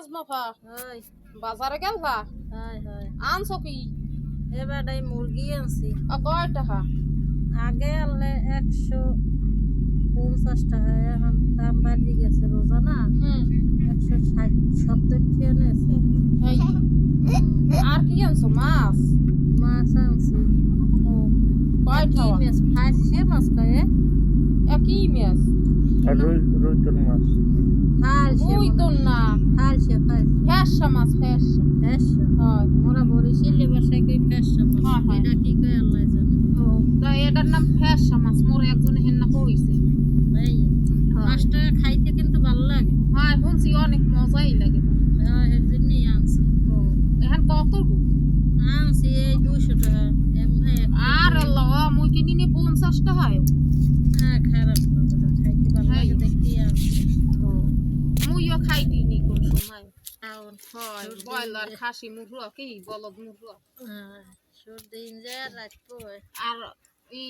নাজমাফা হয় বাজারে গেলবা হয় হয় আনছো কি এবার এই মুরগি আনছি কয় টাকা আগে আনলে 150 টাকা এখন দাম বাড়ি গেছে রোজা না হুম 160-70 টাকা নিয়েছে এই আর কি আনছো মাছ মাছ আনছি ও কয় কি টাকা মাছ ফাঁসছে মাছ কয়ে একই মাছ রুইতল মাছ ফাঁসছে ওই তো না ফাঁসছে ফ্যাসা মাছ ফ্যাসা ফাঁসছে হয় মোরা বরিশালে বাসায় কই ফাঁসছে মাছ হ্যাঁ, হ্যাঁ। এটা কি কয় আল্লাহ জানে ও তা এটার নাম ফ্যাসা মাছ মোর একজন হেন্না কইছে এই মাছটা খাইতে কিন্তু ভালো লাগে হ্যাঁ শুনছি অনেক মজাই লাগে হ্যাঁ এর জন্যই আনছি ও এখন কত আনছি এই 200 টাকা এমনি আর আল্লাহ মুই কিনি নি 50 টাকা খারাপ না বলে খাইতে ভালো লাগে হ্যাঁ। দেখি আনছি মুইও খাই দিইনি কোন সময় খাওন হয় ব্রয়লার খাসি মুরগি কি বলদ মুরগি সর্দি ইনজা রাখবো আর ই